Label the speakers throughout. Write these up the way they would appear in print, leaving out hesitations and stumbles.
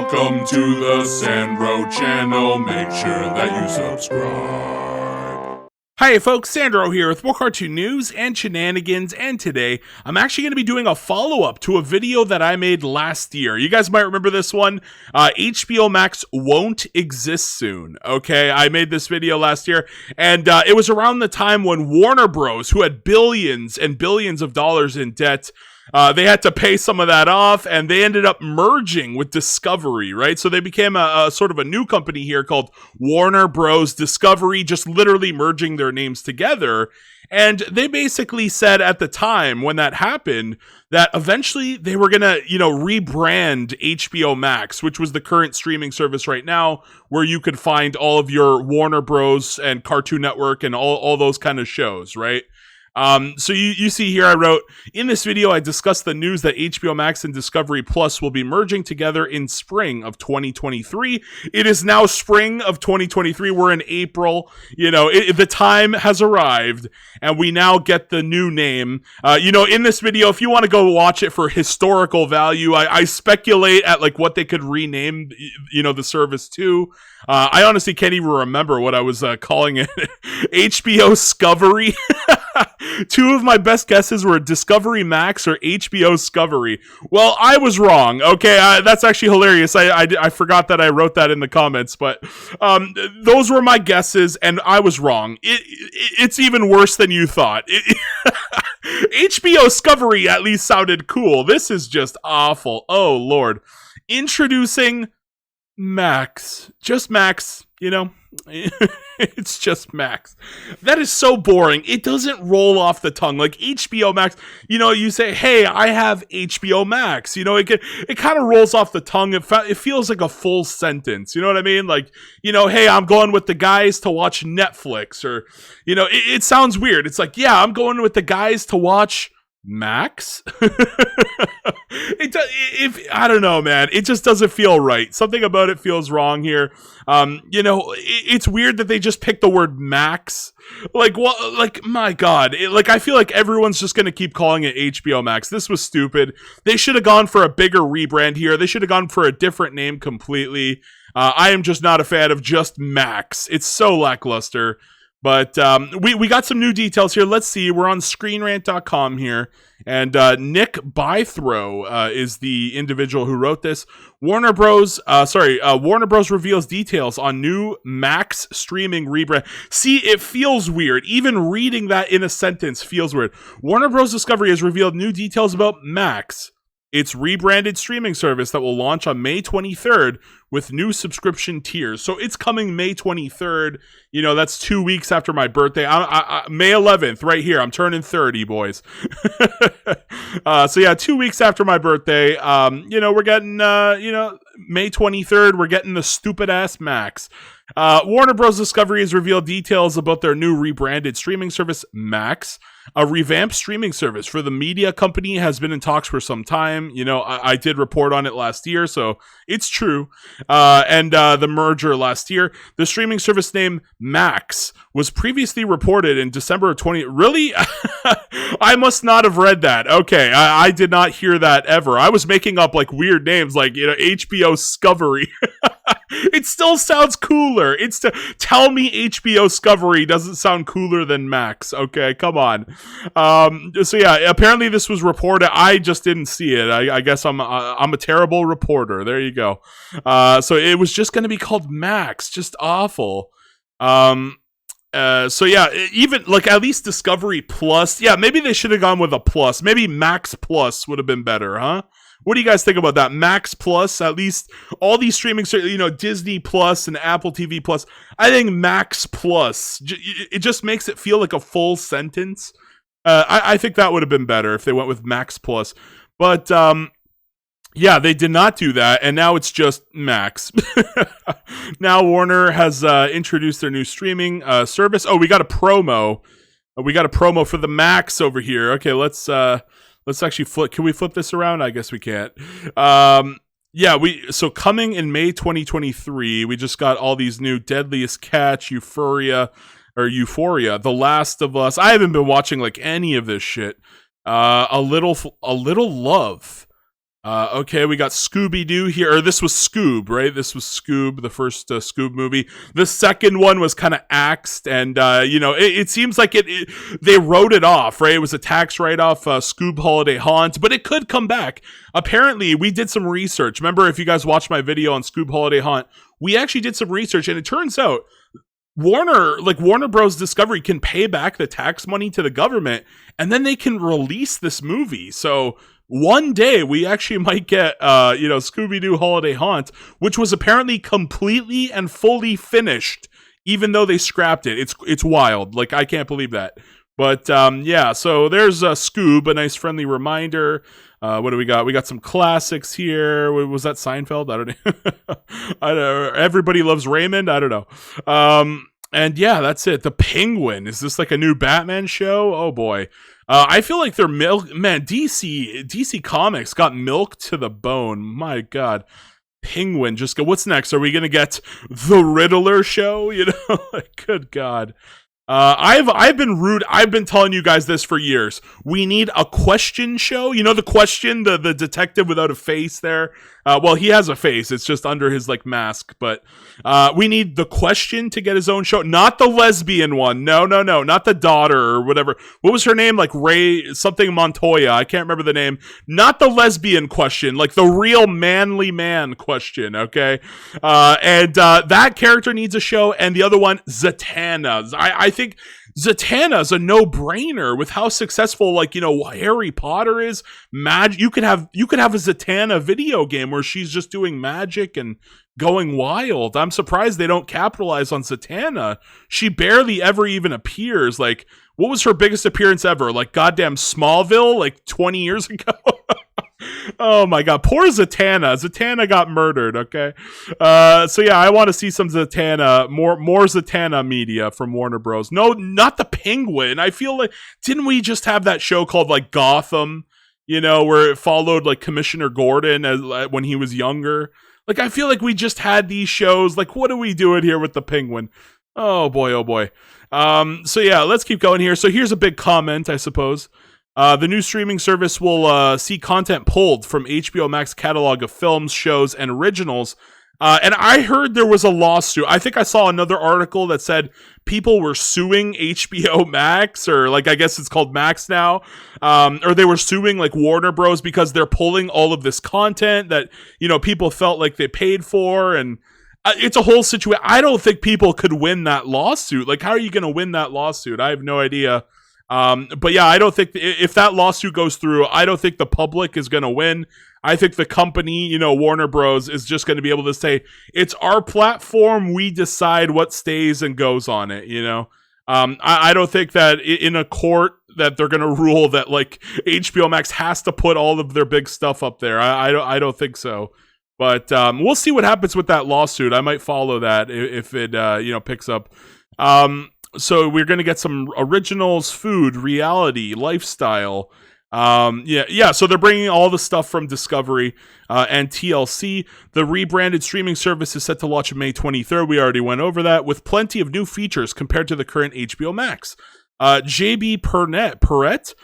Speaker 1: Welcome to the Sandro channel. Make sure that you subscribe.
Speaker 2: Hi folks, Sandro here with more cartoon news and shenanigans, and today I'm actually going to be doing a follow-up to a video that I made last year. You guys might remember this one. HBO Max won't exist soon, okay? I made this video last year, and it was around the time when Warner Bros., who had billions and billions of dollars in debt, they had to pay some of that off, and they ended up merging with Discovery, right? So they became a sort of a new company here called Warner Bros. Discovery, just literally merging their names together. And they basically said at the time when that happened that eventually they were gonna, rebrand HBO Max, which was the current streaming service right now, where you could find all of your Warner Bros. And Cartoon Network and all those kind of shows, right? So you see here, I wrote, in this video, I discussed the news that HBO Max and Discovery Plus will be merging together in spring of 2023. It is now spring of 2023. We're in April. The time has arrived, and we now get the new name. In this video, if you want to go watch it for historical value, I speculate at like what they could rename, the service to. I honestly can't even remember what I was calling it. HBO Discovery. Two of my best guesses were Discovery Max or HBO Discovery. Well, I was wrong. Okay, that's actually hilarious. I forgot that I wrote that in the comments, but those were my guesses, and I was wrong. It's even worse than you thought. HBO Discovery at least sounded cool. This is just awful. Oh, Lord. Introducing Max. Just Max, It's just Max. That is so boring. It doesn't roll off the tongue. Like HBO Max, you say, hey, I have HBO Max. It kind of rolls off the tongue. It feels like a full sentence. You know what I mean? Like, hey, I'm going with the guys to watch Netflix. Or, it sounds weird. It's like, yeah, I'm going with the guys to watch Max. I don't know, man. It just doesn't feel right. Something about it feels wrong here. It's weird that they just picked the word Max. Like, what? Like, my God. I feel like everyone's just gonna keep calling it HBO Max. This was stupid. They should have gone for a bigger rebrand here. They should have gone for a different name completely. I am just not a fan of just Max. It's so lackluster. But we got some new details here. Let's see. We're on ScreenRant.com here. And Nick Bythrow is the individual who wrote this. Warner Bros. Reveals details on new Max streaming rebrand. See, it feels weird. Even reading that in a sentence feels weird. Warner Bros. Discovery has revealed new details about Max, its rebranded streaming service that will launch on May 23rd with new subscription tiers. So it's coming May 23rd. That's 2 weeks after my birthday. May 11th, right here. I'm turning 30, boys. So yeah, 2 weeks after my birthday. We're getting, May 23rd, we're getting the stupid ass Max. Warner Bros. Discovery has revealed details about their new rebranded streaming service, Max. A revamped streaming service for the media company has been in talks for some time. I did report on it last year, so it's true. And the merger last year. The streaming service name Max was previously reported in December of 20... Really? I must not have read that. Okay, I did not hear that ever. I was making up like weird names like, HBO Discovery. It still sounds cooler. Tell me HBO Discovery doesn't sound cooler than Max. Okay, come on. So yeah, apparently this was reported. I just didn't see it. I guess I'm a terrible reporter. There you go. So it was just going to be called Max. Just awful. So yeah, even like at least Discovery Plus. Yeah, maybe they should have gone with a plus. Maybe Max Plus would have been better, huh? What do you guys think about that? Max Plus, at least all these streaming, Disney Plus and Apple TV Plus. I think Max Plus, it just makes it feel like a full sentence. I think that would have been better if they went with Max Plus. But yeah, they did not do that, and now it's just Max. Now Warner has introduced their new streaming service. Oh, we got a promo. We got a promo for the Max over here. Okay, let's actually flip. Can we flip this around? I guess we can't. Yeah, so coming in May 2023, we just got all these new Deadliest Catch, Euphoria, The Last of Us. I haven't been watching like any of this shit. A little love. Okay, we got Scooby-Doo here. Or this was Scoob, right? This was Scoob, the first Scoob movie. The second one was kind of axed, and, it seems like they wrote it off, right? It was a tax write-off, Scoob Holiday Haunt, but it could come back. Apparently, we did some research. Remember, if you guys watched my video on Scoob Holiday Haunt, we actually did some research, and it turns out Warner Bros. Discovery can pay back the tax money to the government, and then they can release this movie. So one day we actually might get, Scooby-Doo Holiday Haunt, which was apparently completely and fully finished, even though they scrapped it. It's wild. Like, I can't believe that. But, so there's Scoob, a nice friendly reminder. What do we got? We got some classics here. Was that Seinfeld? I don't know. I don't know. Everybody Loves Raymond? I don't know. And yeah, that's it. The Penguin. Is this like a new Batman show? Oh boy. I feel like they're DC Comics got milked to the bone. My God. Penguin. Just go. What's next? Are we gonna get the Riddler show? Good God. I've been telling you guys this for years. We need a question show. You know, the question, the detective without a face there. Well, he has a face. It's just under his like mask, but, we need the question to get his own show. Not the lesbian one. No. Not the daughter or whatever. What was her name? Like Ray something Montoya. I can't remember the name. Not the lesbian question, like the real manly man question. Okay. That character needs a show. And the other one, Zatanna. I think Zatanna's a no-brainer with how successful, Harry Potter is. You could have a Zatanna video game where she's just doing magic and going wild. I'm surprised they don't capitalize on Zatanna. She barely ever even appears. Like, what was her biggest appearance ever? Like, goddamn Smallville, like 20 years ago? Oh my God, poor Zatanna. Zatanna got murdered, okay? I want to see some Zatanna, more Zatanna media from Warner Bros. No, not the Penguin. I feel like, didn't we just have that show called, like, Gotham, where it followed, like, Commissioner Gordon when he was younger? Like, I feel like we just had these shows. Like, what are we doing here with the Penguin? Oh boy, oh boy. Let's keep going here. So here's a big comment, I suppose. The new streaming service will see content pulled from HBO Max catalog of films, shows, and originals. And I heard there was a lawsuit. I think I saw another article that said people were suing HBO Max, or I guess it's called Max now. Or they were suing Warner Bros. Because they're pulling all of this content that, people felt like they paid for. And it's a whole situation. I don't think people could win that lawsuit. Like, how are you going to win that lawsuit? I have no idea. I don't think if that lawsuit goes through, I don't think the public is going to win. I think the company, Warner Bros. Is just going to be able to say, it's our platform. We decide what stays and goes on it, I don't think that in a court that they're going to rule that HBO Max has to put all of their big stuff up there. I don't think so. But, we'll see what happens with that lawsuit. I might follow that if it, picks up. So we're going to get some originals, food, reality, lifestyle. So they're bringing all the stuff from Discovery and TLC. The rebranded streaming service is set to launch May 23rd. We already went over that, with plenty of new features compared to the current HBO Max. JB Perrette,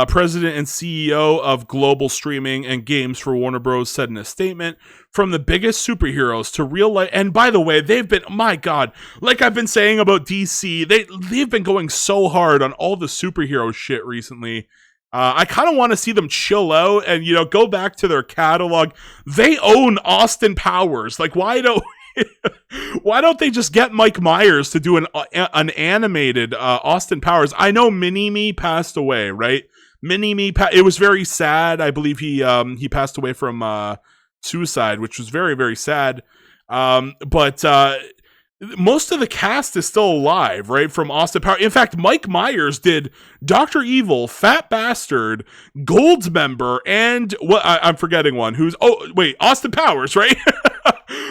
Speaker 2: president and CEO of global streaming and games for Warner Bros., said in a statement, from the biggest superheroes to real life. And by the way, they've been, my God, like I've been saying about DC, they've been going so hard on all the superhero shit recently. I kind of want to see them chill out and, go back to their catalog. They own Austin Powers. Like, why don't they just get Mike Myers to do an animated Austin Powers? I know Mini-Me passed away, right? Mini-Me, it was very sad. I believe he passed away from suicide, which was very, very sad. But most of the cast is still alive, right? From Austin Powers. In fact, Mike Myers did Dr. Evil, Fat Bastard, Goldmember, and I'm forgetting one. Austin Powers, right?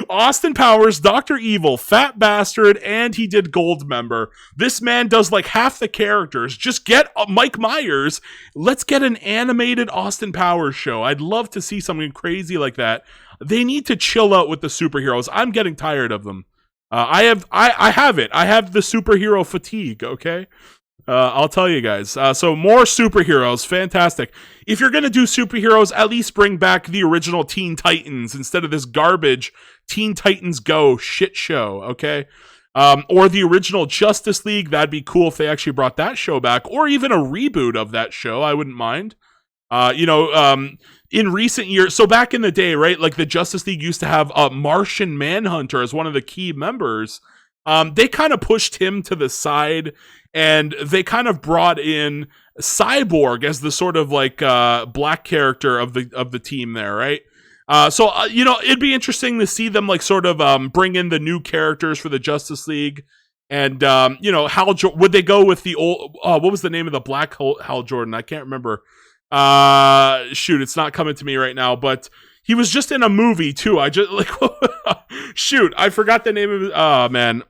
Speaker 2: Austin Powers, Dr. Evil, Fat Bastard, and he did Goldmember. This man does half the characters. Just get Mike Myers. Let's get an animated Austin Powers show. I'd love to see something crazy like that. They need to chill out with the superheroes. I'm getting tired of them. I have it. I have the superhero fatigue, okay? I'll tell you guys. So more superheroes, fantastic. If you're gonna do superheroes, at least bring back the original Teen Titans instead of this garbage Teen Titans Go shit show. Okay, or the original Justice League. That'd be cool if they actually brought that show back, or even a reboot of that show. I wouldn't mind. In recent years, so back in the day, right, like the Justice League used to have a Martian Manhunter as one of the key members. They kind of pushed him to the side, and they kind of brought in Cyborg as the sort of like black character of the team there, right? It'd be interesting to see them like sort of bring in the new characters for the Justice League. And would they go with the old? What was the name of the Black Hal Jordan? I can't remember. It's not coming to me right now. But he was just in a movie too. I just like I forgot the name of it. Oh man,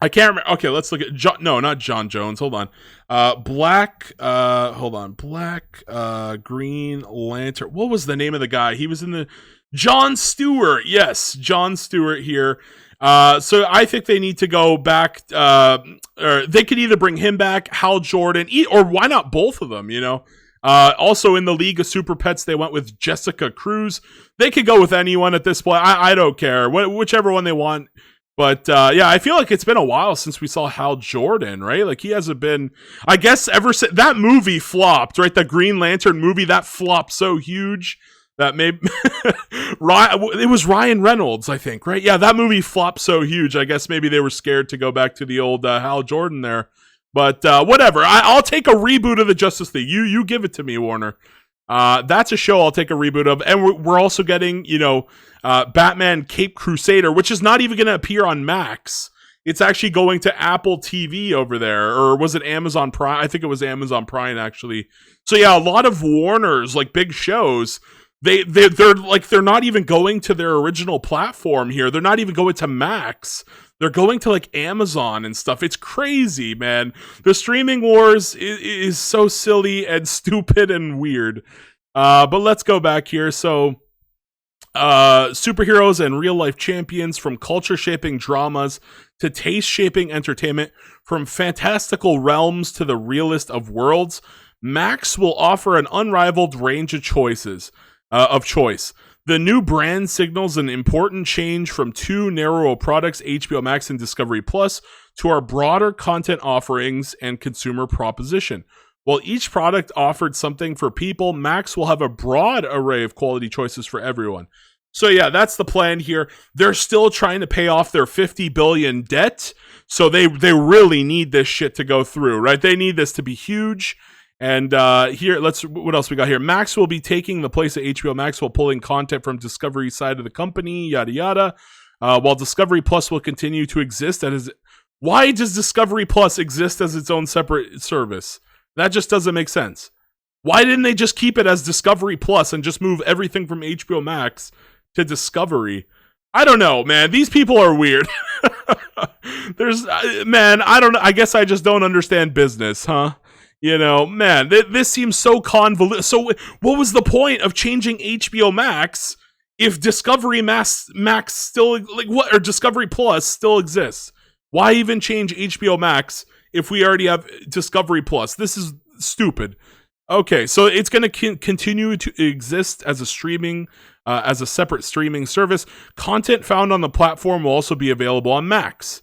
Speaker 2: I can't remember. Okay, let's look at not John Jones. Hold on. Black. Hold on. Black. Green Lantern. What was the name of the guy? He was in the John Stewart. Yes, John Stewart here. So I think they need to go back, or they could either bring him back, Hal Jordan, or why not both of them, Also in the League of Super Pets, they went with Jessica Cruz. They could go with anyone at this point. I don't care. Whichever one they want. But, I feel like it's been a while since we saw Hal Jordan, right? Like, he hasn't been, I guess, ever since that movie flopped, right? The Green Lantern movie, that flopped so huge. That maybe it was Ryan Reynolds, I think, right? Yeah, that movie flopped so huge. I guess maybe they were scared to go back to the old Hal Jordan there. But whatever. I'll take a reboot of the Justice League. You give it to me, Warner. That's a show I'll take a reboot of. And we're also getting, Batman Cape Crusader, which is not even going to appear on Max. It's actually going to Apple TV over there. Or was it Amazon Prime? I think it was Amazon Prime, actually. So yeah, a lot of Warner's, like, big shows, they're not even going to their original platform here. They're not even going to Max. They're going to like Amazon and stuff. It's crazy, man. The streaming wars is so silly and stupid and weird. But let's go back here. So, superheroes and real life champions, from culture shaping dramas to taste shaping entertainment, from fantastical realms to the realest of worlds, Max will offer an unrivaled range of choices. The new brand signals an important change from two narrow products, HBO Max and Discovery Plus, to our broader content offerings and consumer proposition. While each product offered something for people, Max will have a broad array of quality choices for everyone. So yeah, that's the plan here. They're still trying to pay off their $50 billion debt, so they really need this shit to go through, right? They need this to be huge. And here, what else we got here? Max will be taking the place of HBO Max while pulling content from Discovery side of the company, yada yada. While Discovery Plus will continue to exist why does Discovery Plus exist as its own separate service? That just doesn't make sense. Why didn't they just keep it as Discovery Plus and just move everything from HBO Max to Discovery? I don't know, man. These people are weird. I don't know. I guess I just don't understand business, huh? This seems so convoluted. So what was the point of changing HBO Max if Discovery Max still, or Discovery Plus still exists? Why even change HBO Max if we already have Discovery Plus? This is stupid. Okay, so it's going to continue to exist as as a separate streaming service. Content found on the platform will also be available on Max.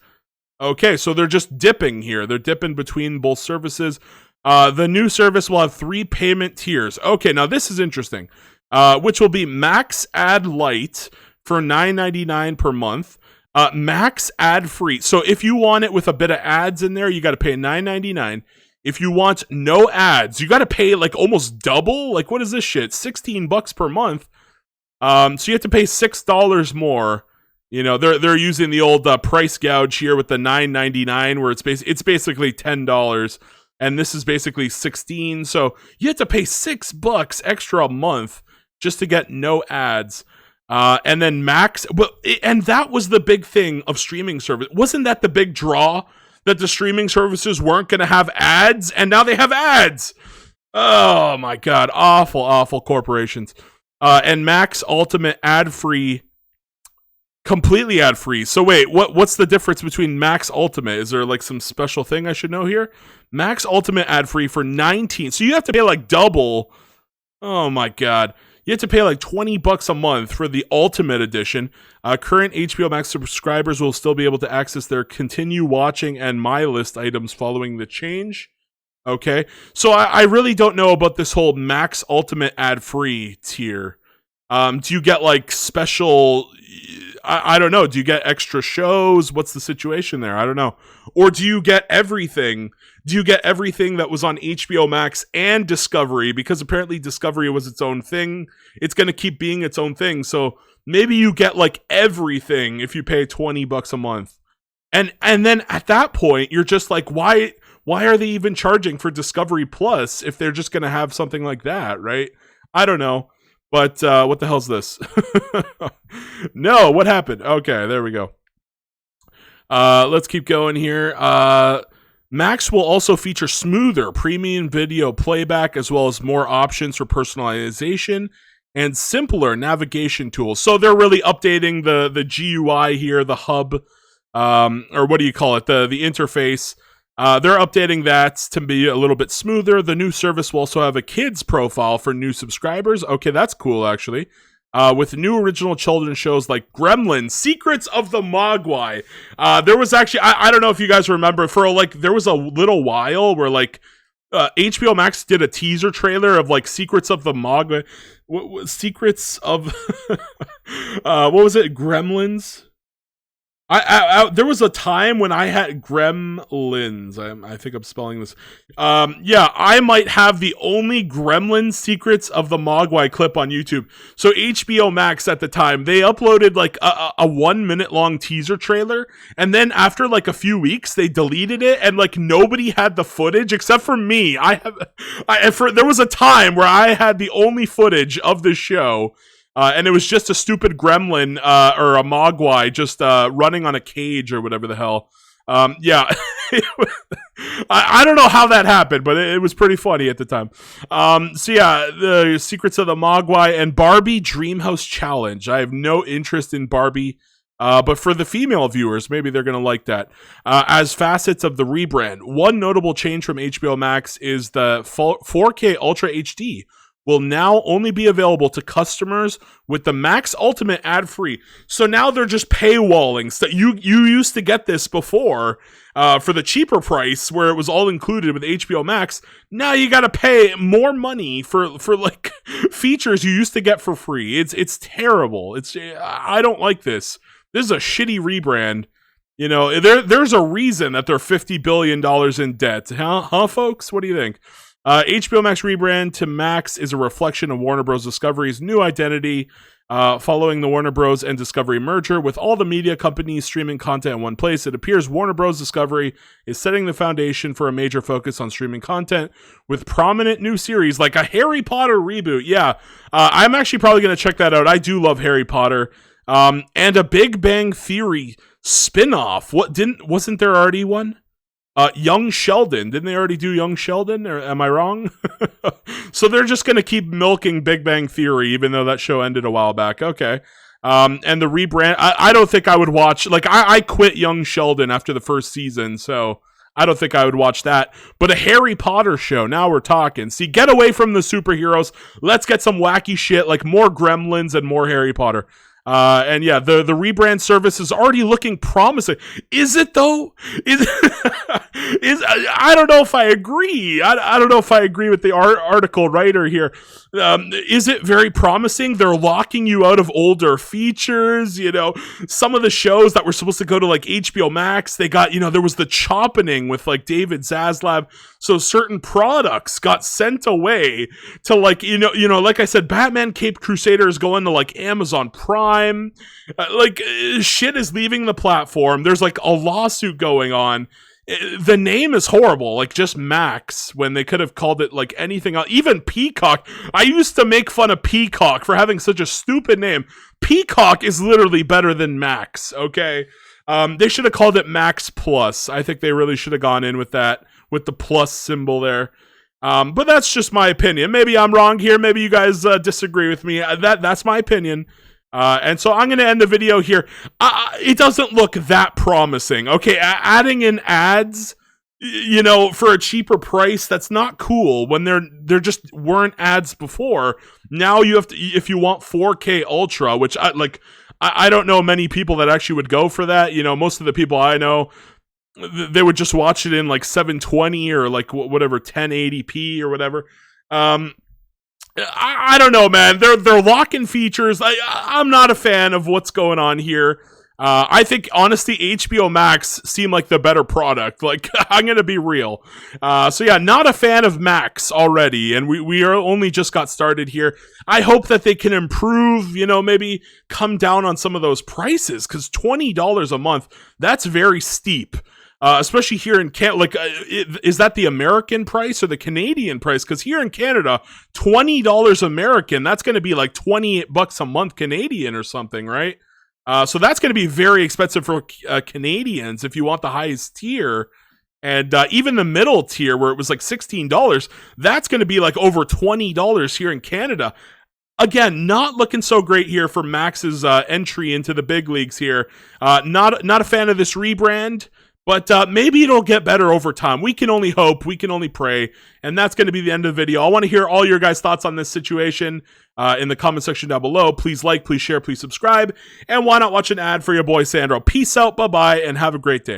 Speaker 2: Okay, so they're just dipping here. They're dipping between both services. The new service will have 3 payment tiers. Okay, now this is interesting. Which will be Max Ad Lite for $9.99 per month. Max Ad Free. So if you want it with a bit of ads in there, you got to pay $9.99. If you want no ads, you got to pay like almost double. Like, what is this shit? $16 per month. So you have to pay $6 more. They're using the old price gouge here with the $9.99, where it's basically $10. And this is basically $16, so you have to pay $6 extra a month just to get no ads. And then Max, and that was the big thing of streaming service. Wasn't that the big draw, that the streaming services weren't going to have ads, and now they have ads? Oh my God, awful corporations. And Max Ultimate ad-free completely ad free. So wait, what's the difference between Max Ultimate? Is there like some special thing I should know here? Max Ultimate ad free for 19. So you have to pay like double. Oh my god. You have to pay like $20 a month for the Ultimate Edition. Current HBO Max subscribers will still be able to access their continue watching and My List items following the change. Okay, so I really don't know about this whole Max Ultimate ad-free tier. Do you get like special? I don't know. Do you get extra shows? What's the situation there? I don't know. Or do you get everything? Do you get everything that was on HBO Max and Discovery? Because apparently Discovery was its own thing. It's going to keep being its own thing. So maybe you get like everything if you pay $20 a month. And then at that point, you're just like, why are they even charging for Discovery Plus if they're just going to have something like that, right? I don't know. But what the hell's this? No, what happened? Okay, there we go. Let's keep going here. Max will also feature smoother premium video playback as well as more options for personalization and simpler navigation tools. So they're really updating the GUI here, the hub, or what do you call it? The interface. They're updating that to be a little bit smoother. The new service will also have a kids profile for new subscribers. Okay, that's cool, actually. With new original children's shows like Gremlins, Secrets of the Mogwai. There was actually, I don't know if you guys remember, there was a little while where HBO Max did a teaser trailer of like Secrets of the Mogwai. Secrets of, what was it? Gremlins? There was a time when I had Gremlins. I think I'm spelling this. Yeah, I might have the only Gremlins Secrets of the Mogwai clip on YouTube. So HBO Max at the time, they uploaded like a 1 minute long teaser trailer. And then after like a few weeks, they deleted it. And like nobody had the footage except for me. There was a time where I had the only footage of the show. And it was just a stupid gremlin or a mogwai just running on a cage or whatever the hell. Yeah, I don't know how that happened, but it was pretty funny at the time. So yeah, the Secrets of the Mogwai and Barbie Dreamhouse Challenge. I have no interest in Barbie, but for the female viewers, maybe they're going to like that. As facets of the rebrand, one notable change from HBO Max is the 4K Ultra HD will now only be available to customers with the Max Ultimate ad-free. So now they're just paywalling. So you used to get this before for the cheaper price where it was all included with HBO Max. Now you got to pay more money for like features you used to get for free. It's terrible. I don't like this. This is a shitty rebrand. You know, there's a reason that they're $50 billion in debt. Huh, folks? What do you think? HBO Max rebrand to Max is a reflection of Warner Bros. Discovery's new identity following the Warner Bros. And Discovery merger. With all the media companies streaming content in one place, it appears Warner Bros. Discovery is setting the foundation for a major focus on streaming content with prominent new series like a Harry Potter reboot. Yeah, I'm actually probably going to check that out. I do love Harry Potter. And a Big Bang Theory spin-off. Wasn't there already one? Young Sheldon. Didn't they already do Young Sheldon? Or am I wrong? So they're just going to keep milking Big Bang Theory, even though that show ended a while back. Okay. And the rebrand, I don't think I would watch, like, I quit Young Sheldon after the first season, so I don't think I would watch that. But a Harry Potter show, now we're talking. See, get away from the superheroes. Let's get some wacky shit, like more Gremlins and more Harry Potter. And yeah, the rebrand service is already looking promising. Is it though? I don't know if I agree. I don't know if I agree with the article writer here. Is it very promising? They're locking you out of older features. You know, some of the shows that were supposed to go to like HBO Max, they got, there was the Choppening with like David Zaslav. So certain products got sent away to like, like I said, Batman Caped Crusader is going to like Amazon Prime. Shit is leaving the platform. There's like a lawsuit going on. The name is horrible, like just Max, when they could have called it like anything else. Even Peacock. I used to make fun of Peacock for having such a stupid name. Peacock is literally better than Max, okay? They should have called it Max Plus. I think they really should have gone in with that, with the plus symbol there. But that's just my opinion. Maybe I'm wrong here. Maybe you guys disagree with me. That's my opinion. And so I'm going to end the video here. It doesn't look that promising. Okay, adding in ads, for a cheaper price, that's not cool when there just weren't ads before. Now you have to, if you want 4K Ultra, which I don't know many people that actually would go for that. Most of the people I know, they would just watch it in like 720 or like whatever 1080p or whatever. I don't know, man. They're locking features. I'm not a fan of what's going on here. I think, honestly, HBO Max seemed like the better product. Like, I'm going to be real. So, yeah, not a fan of Max already, and we are only just got started here. I hope that they can improve, maybe come down on some of those prices, because $20 a month, that's very steep. Especially here in Canada, is that the American price or the Canadian price? Because here in Canada, $20 American, that's going to be like $28 a month Canadian or something, right? So that's going to be very expensive for Canadians if you want the highest tier. And even the middle tier, where it was like $16, that's going to be like over $20 here in Canada. Again, not looking so great here for Max's entry into the big leagues here. Not a fan of this rebrand. But maybe it'll get better over time. We can only hope. We can only pray. And that's going to be the end of the video. I want to hear all your guys' thoughts on this situation in the comment section down below. Please like, please share, please subscribe. And why not watch an ad for your boy Sandro? Peace out, bye-bye, and have a great day.